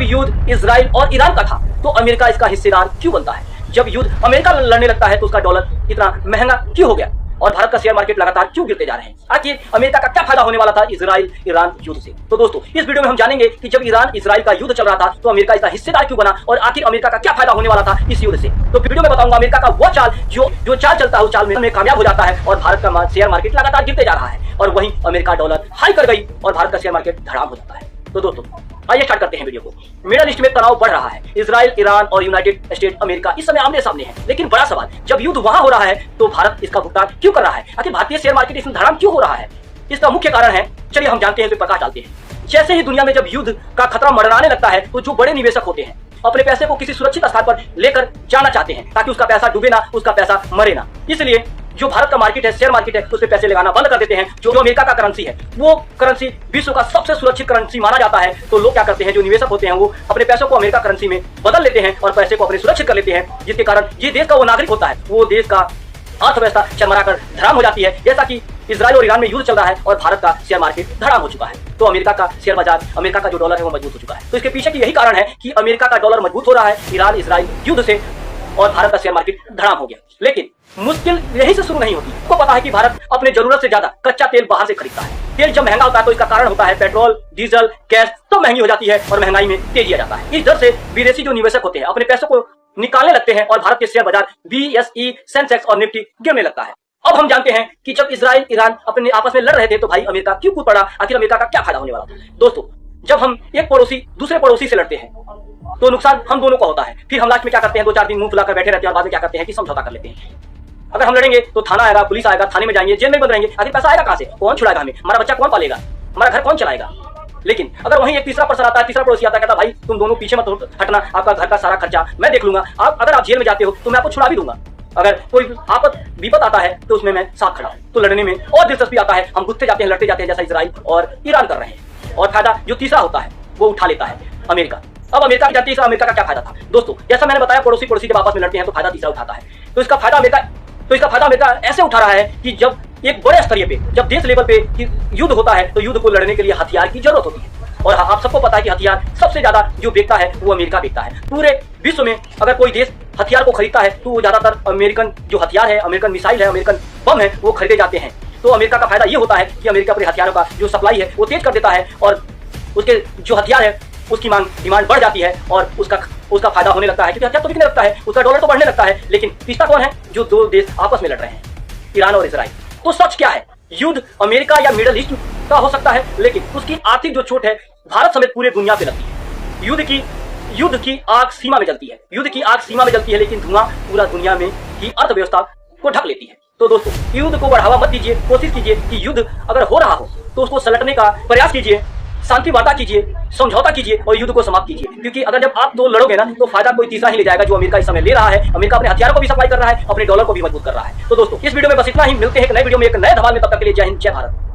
युद्ध इजराइल और ईरान का था तो अमेरिका इसका हिस्सेदार क्यों बनता है? जब युद्ध अमेरिका लड़ने लगता है तो उसका डॉलर इतना महंगा क्यों हो गया और भारत का शेयर मार्केट लगातार क्यों गिरते जा रहे हैं? आखिर अमेरिका का क्या फायदा होने वाला था इजराइल ईरान युद्ध से? तो दोस्तों इस वीडियो में हम जानेंगे कि जब ईरान इजराइल का युद्ध चल रहा था तो अमेरिका इसका हिस्सेदार क्यों बना और आखिर अमेरिका का क्या फायदा होने वाला था इस युद्ध से। तो वीडियो में बताऊंगा अमेरिका का वो चाल जो चाल चलता है उस चाल में कामयाब हो जाता है और भारत का शेयर मार्केट लगातार गिरते जा रहा है और वहीं अमेरिका डॉलर हाई कर गई और भारत का शेयर मार्केट धड़ाम हो जाता है। तो दोस्तों आइए स्टार्ट करते हैं वीडियो को। मिडिल ईस्ट में तनाव बढ़ रहा है। इजराइल ईरान और यूनाइटेड स्टेट अमेरिका इस समय आमने सामने है, लेकिन बड़ा सवाल जब युद्ध वहां हो रहा है तो भारत इसका भुगतान क्यों कर रहा है? आखिर भारतीय शेयर मार्केट इसमें धड़ाम क्यों हो रहा है? इसका मुख्य कारण है, चलिए हम जानते हैं, तो प्रकाश डालते हैं। जैसे ही दुनिया में जब युद्ध का खतरा मंडराने लगता है तो जो बड़े निवेशक होते हैं अपने पैसे को किसी सुरक्षित स्थान पर लेकर जाना चाहते हैं ताकि उसका पैसा डूबे ना, उसका पैसा मरे ना। इसलिए जो भारत का मार्केट है, शेयर मार्केट है, उस पे पैसे लगाना बंद कर देते हैं। जो अमेरिका का करेंसी है वो करेंसी विश्व का सबसे सुरक्षित करेंसी माना जाता है। तो लोग क्या करते हैं, जो निवेशक होते हैं वो अपने पैसों को अमेरिका करेंसी में बदल लेते हैं और पैसे को अपने सुरक्षित कर लेते हैं, जिसके कारण ये देश का वो नागरिक होता है वो देश का अर्थव्यवस्था चरमरा कर धड़ाम हो जाती है। जैसा कि इजराइल और ईरान में युद्ध चल रहा है और भारत का शेयर मार्केट धड़ाम हो चुका है तो अमेरिका का शेयर बाजार, अमेरिका का जो डॉलर है वो मजबूत हो चुका है। तो इसके पीछे की यही कारण है कि अमेरिका का डॉलर मजबूत हो रहा है ईरान इजराइल युद्ध से और भारत का शेयर मार्केट धड़ाम हो गया। लेकिन मुश्किल यही से शुरू नहीं होती। आपको पता है कि भारत अपने जरूरत से ज्यादा कच्चा तेल बाहर से खरीदता है। तेल जब महंगा होता है तो इसका कारण होता है पेट्रोल, डीजल, गैस तो महंगी हो जाती है और महंगाई में तेजी आ जाता है। इस डर से विदेशी जो निवेशक होते हैं अपने पैसों को निकालने लगते हैं और भारत के शेयर बाजार BSE, सेंसेक्स और निफ्टी गिरने लगता है। अब हम जानते हैं कि जब इजराइल ईरान अपने आपस में लड़ रहे थे तो भाई अमेरिका क्यों कूद पड़ा? आखिर अमेरिका का क्या फायदा होने वाला था? दोस्तों जब हम एक पड़ोसी दूसरे पड़ोसी से लड़ते हैं तो नुकसान हम दोनों का होता है। फिर हम लास्ट में क्या करते हैं, 2-4 दिन मुंह फुलाकर बैठे रहते हैं और बाद में क्या करते हैं कि समझौता कर लेते हैं। अगर हम लड़ेंगे तो थाना आएगा, पुलिस आएगा, थाने में जाएंगे, जेल में बंद रहेंगे। आखिर पैसा आएगा कहां से? कौन छुड़ाएगा हमें? हमारा बच्चा कौन पालेगा? हमारा घर कौन चलाएगा? लेकिन अगर वहीं एक तीसरा पर्सन आता है, तीसरा पड़ोसी आता है, कहता भाई तुम दोनों पीछे मत हटना, आपका घर का सारा खर्चा मैं देख लूंगा, अगर आप जेल में जाते हो तो मैं आपको छुड़ा भी दूंगा। अगर कोई आपत विपत आता है तो उसमें मैं साथ खड़ा हूं। तो लड़ने में और दिलचस्पी आता है, हम घुसते जाते हैं, लड़ते जाते हैं, जैसा इजराइल और ईरान कर रहे हैं। और फायदा जो तीसरा होता है वो उठा लेता है अमेरिका। अब अमेरिका की जानती है अमेरिका का क्या फायदा था? दोस्तों जैसा मैंने बताया, पड़ोसी जब आपस में लड़ते हैं तो फायदा तीसरा उठाता है। तो इसका फायदा अमेरिका ऐसे उठा रहा है कि जब एक बड़े स्तरीय पे, जब देश लेवल पे युद्ध होता है तो युद्ध को लड़ने के लिए हथियार की जरूरत होती है। और आप सबको पता है कि हथियार सबसे ज्यादा जो बेचता है वो अमेरिका बेचता है। पूरे विश्व में अगर कोई देश हथियार को खरीदता है तो वो ज्यादातर अमेरिकन जो हथियार है, अमेरिकन मिसाइल है, अमेरिकन बम है, वो खरीदे जाते हैं। तो अमेरिका का फायदा ये होता है कि अमेरिका अपने हथियारों का जो सप्लाई है वो तेज कर देता है और उसके जो हथियार है उसकी डिमांड बढ़ जाती है और उसका फायदा होने लगता है, क्योंकि हथियार तो बिकने लगता है, उसका डॉलर तो बढ़ने लगता है। लेकिन तीसरा कौन है? जो दो देश आपस में लड़ रहे हैं, ईरान और इजराइल। तो सच क्या है? युद्ध अमेरिका या मिडिल ईस्ट का हो सकता है, लेकिन उसकी आर्थिक जो चोट है भारत समेत पूरे दुनिया पे लगती है। युद्ध की आग सीमा में जलती है, युद्ध की आग सीमा में जलती है, लेकिन धुआं पूरा दुनिया में की अर्थव्यवस्था को ढक लेती है। तो दोस्तों युद्ध को बढ़ावा मत दीजिए, कोशिश कीजिए कि युद्ध अगर हो रहा हो तो उसको सलटने का प्रयास कीजिए, शांति वार्ता कीजिए, समझौता कीजिए और युद्ध को समाप्त कीजिए। क्योंकि अगर जब आप दो लड़ोगे ना तो फायदा कोई तीसरा ही ले जाएगा, जो अमेरिका इस समय ले रहा है। अमेरिका अपने हथियारों को भी सप्लाई कर रहा है, अपने डॉलर को भी मजबूत कर रहा है। तो दोस्तों इस वीडियो में बस इतना ही। मिलते हैं एक नए वीडियो में एक नए धमाल में, तब तक के लिए जय हिंद, जय भारत।